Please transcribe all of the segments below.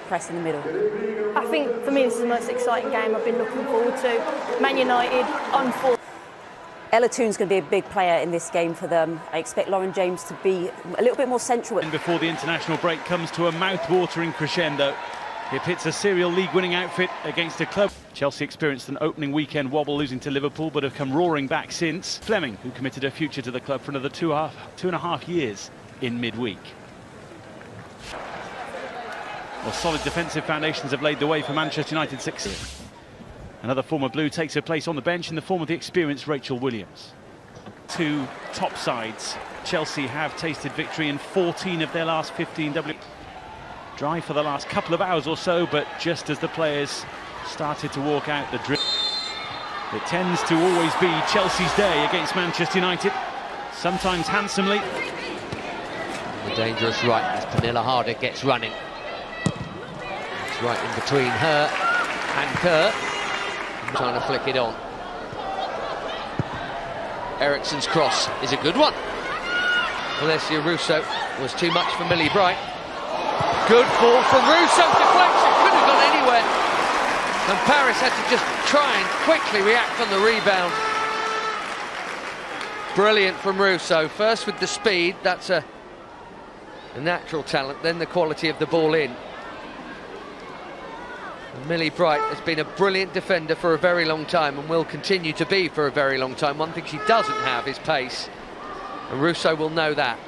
press in the middle? I think for me this is the most exciting game I've been looking forward to. Man United on form. Ella Toon's going to be a big player in this game for them. I expect Lauren James to be a little bit more central. And before the international break comes to a mouth-watering crescendo, it pits a serial league-winning outfit against a club. Chelsea experienced an opening weekend wobble losing to Liverpool, but have come roaring back since. Fleming, who committed her future to the club for another two and a half years in midweek. Well, solid defensive foundations have laid the way for Manchester United 6. Another former Blue takes her place on the bench in the form of the experienced Rachel Williams. Two top sides. Chelsea have tasted victory in 14 of their last 15 Dry for the last couple of hours or so, but just as the players started to walk out the drip, it tends to always be Chelsea's day against Manchester United, sometimes handsomely. The dangerous right as Pernille Harder gets running. It's right in between her and Kerr. Trying to flick it on. Eriksen's cross is a good one. Alessia Russo was too much for Millie Bright. Good ball from Russo, deflection, couldn't have gone anywhere. And Paris had to just try and quickly react on the rebound. Brilliant from Russo, first with the speed, that's a natural talent, then the quality of the ball in. Millie Bright has been a brilliant defender for a very long time and will continue to be for a very long time. One thing she doesn't have is pace, and Russo will know that.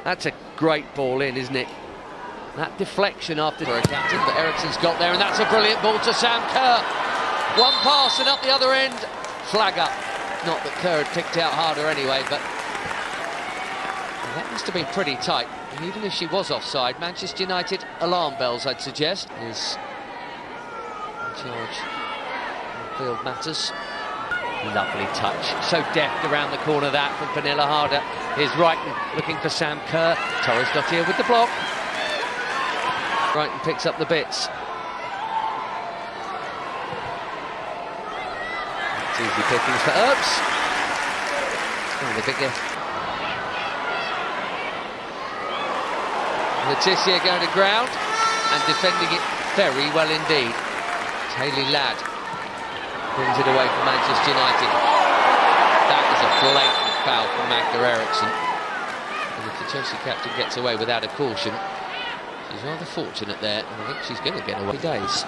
That's a great ball in, isn't it? That deflection after for a captain, but Eriksen's got there, and that's a brilliant ball to Sam Kerr. One pass and up the other end, flag up. Not that Kerr had picked out Harder anyway, but that must have been pretty tight. And even if she was offside, Manchester United alarm bells, I'd suggest, is in charge of field matters. Lovely touch, so deft around the corner that from Pernille Harder. Here's Wrighton looking for Sam Kerr. Torres Dottir with the block. Wrighton picks up the bits. It's easy pickings for Earps. Oh, the bigger. Letitia going to ground and defending it very well indeed. It's Hayley Ladd brings it away from Manchester United. That is a blatant foul from Magda Eriksson. And if the Chelsea captain gets away without a caution, she's rather fortunate there, and I think she's going to get away. Days.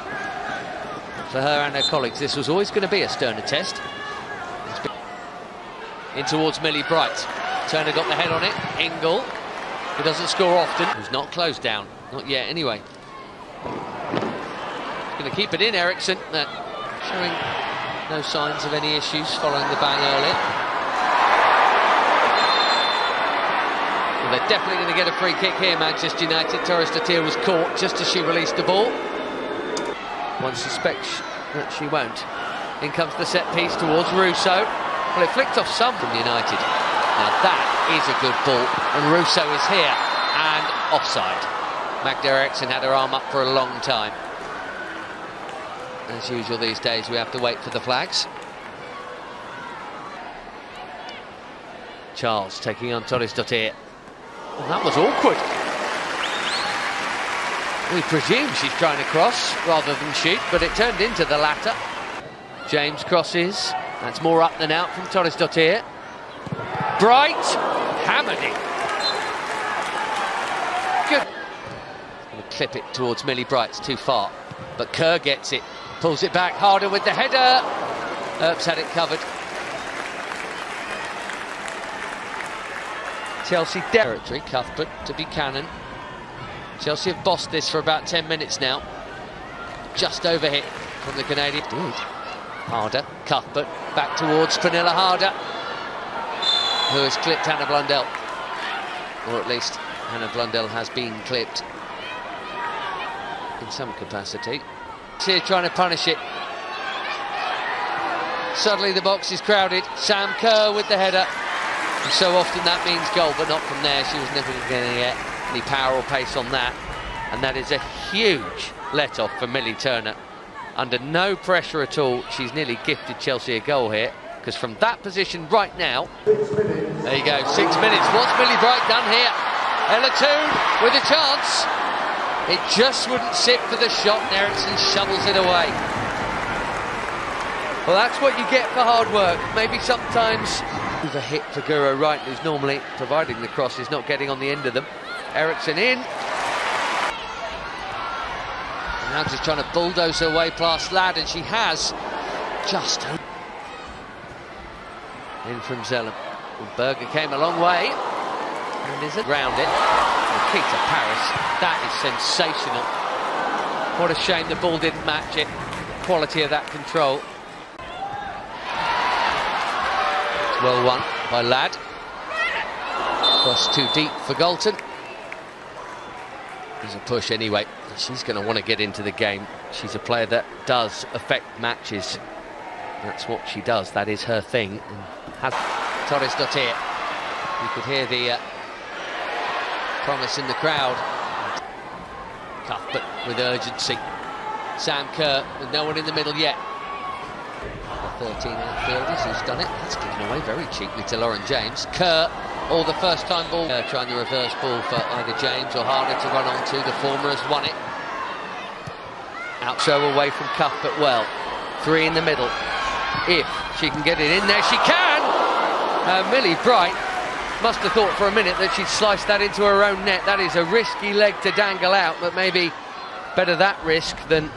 For her and her colleagues, this was always going to be a sterner test. In towards Millie Bright. Turner got the head on it. Ingle, who doesn't score often, who's not closed down. Not yet, anyway. Going to keep it in, Eriksson. Showing no signs of any issues following the bang earlier. Well, they're definitely going to get a free kick here, Manchester United. Torres Dottir was caught just as she released the ball. One suspects that she won't. In comes the set piece towards Russo. Well, it flicked off some from United. Now that is a good ball, and Russo is here and offside. Magda Eriksson had her arm up for a long time. As usual these days, we have to wait for the flags. Charles taking on Torres Dottir. Well, that was awkward. We presume she's trying to cross rather than shoot, but it turned into the latter. James crosses. That's more up than out from Torres Dottir. Bright, hammered it. Good. Going to clip it towards Millie Bright, it's too far. But Kerr gets it, pulls it back, Harder with the header. Earps had it covered. Chelsea territory, Cuthbert to Buchanan. Chelsea have bossed this for about 10 minutes now. Just over hit from the Canadian. Indeed. Harder, Cuthbert, back towards Pernille Harder, who has clipped Hannah Blundell. Or at least Hannah Blundell has been clipped in some capacity. Here trying to punish it. Suddenly the box is crowded. Sam Kerr with the header. And so often that means goal, but not from there. She was never going to get any power or pace on that. And that is a huge let-off for Millie Turner. Under no pressure at all, she's nearly gifted Chelsea a goal here, because from that position right now, there you go, 6 minutes. What's Millie Bright done here? Ella Toon with a chance. It just wouldn't sit for the shot, and Eriksson shovels it away. Well, that's what you get for hard work. Maybe sometimes a hit for Guro Reiten, who's normally providing the cross, is not getting on the end of them. Eriksson in. And now just trying to bulldoze her way past Ladd, and she has just in from Zelem. Well, Berger came a long way and isn't round it. Nikita Parris, that is sensational. What a shame the ball didn't match it. The quality of that control. It's well won by Ladd. Cross too deep for Galton. There's a push anyway. She's going to want to get into the game. She's a player that does affect matches. That's what she does. That is her thing. And Thorisdottir. You could hear the promise in the crowd. Cuthbert with urgency. Sam Kerr with no one in the middle yet. The 13 outfielders who's done it. That's given away very cheaply to Lauren James. Kerr, all the first time ball. Trying the reverse ball for either James or Harder to run onto. The former has won it. Out show away from Cuthbert well. 3 in the middle. If she can get it in there, she can! Millie Bright must have thought for a minute that she'd sliced that into her own net. That is a risky leg to dangle out, but maybe better that risk than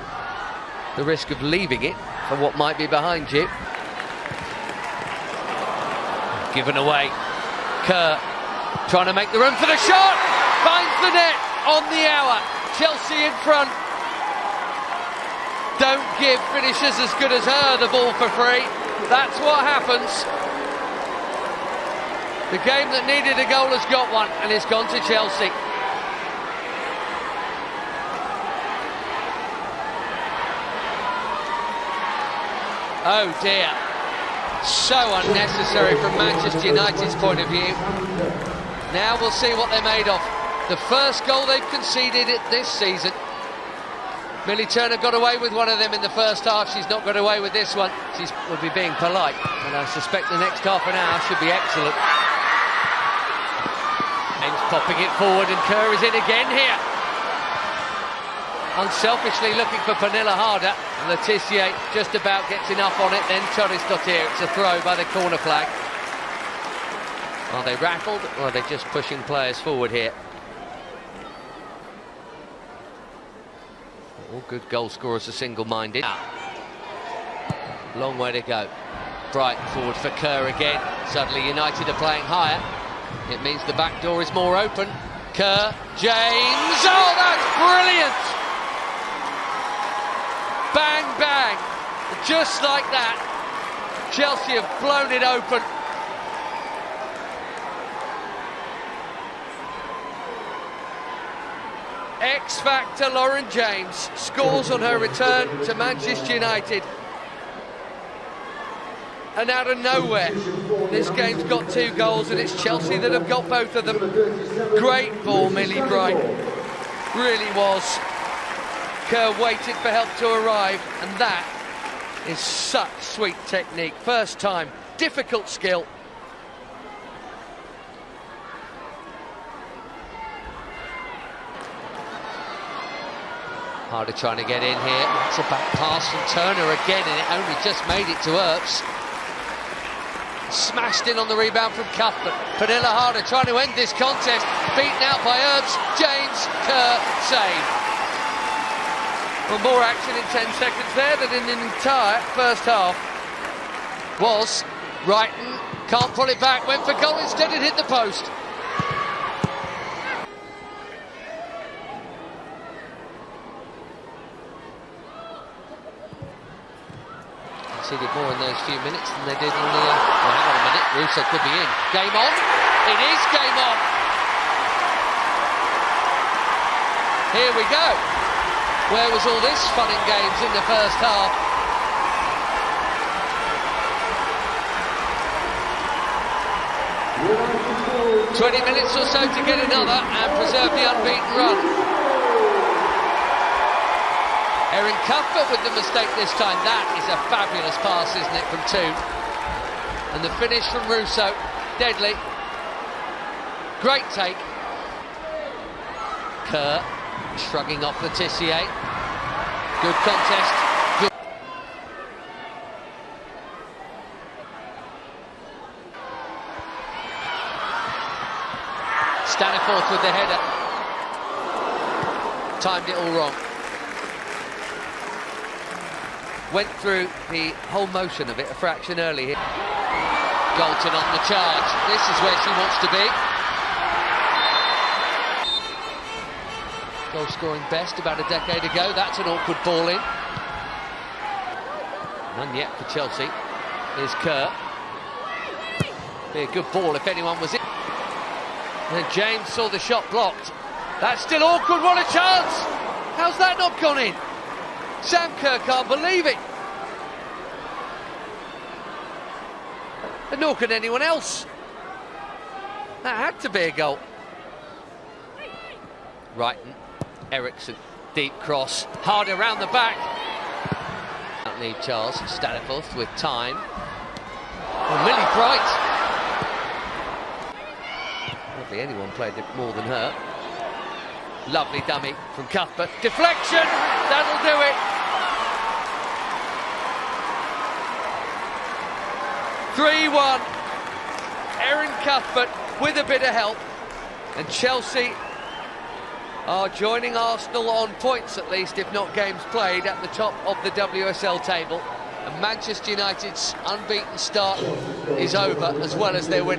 the risk of leaving it for what might be behind you. Given away. Kerr trying to make the run for the shot! Finds the net on the hour. Chelsea in front. Don't give finishers as good as her the ball for free. That's what happens. The game that needed a goal has got one, and it's gone to Chelsea. Oh dear. So unnecessary from Manchester United's point of view. Now we'll see what they're made of. The first goal they've conceded this season. Millie Turner got away with one of them in the first half. She's not got away with this one. She would be being polite, and I suspect the next half an hour should be excellent. James popping it forward, and Kerr is in again here. Unselfishly looking for Pernilla Harder. Letitia just about gets enough on it, then Thorisdottir. It's a throw by the corner flag. Are they rattled, or are they just pushing players forward here? All good goal scorers are single-minded. Long way to go. Bright forward for Kerr again. Suddenly United are playing higher. It means the back door is more open. Kerr, James. Oh, that's brilliant! Bang, bang. Just like that. Chelsea have blown it open. X-factor Lauren James scores on her return to Manchester United. And out of nowhere, this game's got 2 goals, and it's Chelsea that have got both of them. Great ball, Millie Bright. Really was. Kerr waited for help to arrive, and that is such sweet technique. First time, difficult skill. Harder trying to get in here. It's a back pass from Turner again, and it only just made it to Earps. Smashed in on the rebound from Cuthbert. Pernilla Harder trying to end this contest. Beaten out by Earps. James, Kerr, save. Well, more action in 10 seconds there than in the entire first half. Was Reiten, can't pull it back, went for goal, instead it hit the post. Conceded more in those few minutes than they did in the... well, hang on a minute, Russo could be in. Game on? It is game on! Here we go. Where was all this fun and games in the first half? "20 minutes or so to get another and preserve the unbeaten run." Erin Cuthbert with the mistake this time. That is a fabulous pass, isn't it, from Toon? And the finish from Russo, deadly. Great take. Kerr Shrugging off the Tissier. Good contest. Good. Staniforth with the header. Timed it all wrong. Went through the whole motion of it a fraction early. Galton on the charge. This is where she wants to be. Goal scoring best about a decade ago. That's an awkward ball in. None yet for Chelsea. Here's Kerr. Be a good ball if anyone was in. And James saw the shot blocked. That's still awkward. What a chance! How's that not gone in? Sam Kerr can't believe it. And nor could anyone else. That had to be a goal. Wrighton, Eriksson, deep cross, hard around the back. Don't need Charles. Staniforth with time. Oh, Millie Bright. Hardly anyone played it more than her. Lovely dummy from Cuthbert. Deflection! That'll do it! 3-1. Erin Cuthbert with a bit of help. And Chelsea are joining Arsenal on points, at least, if not games played, at the top of the WSL table. And Manchester United's unbeaten start is over, as well as their winning.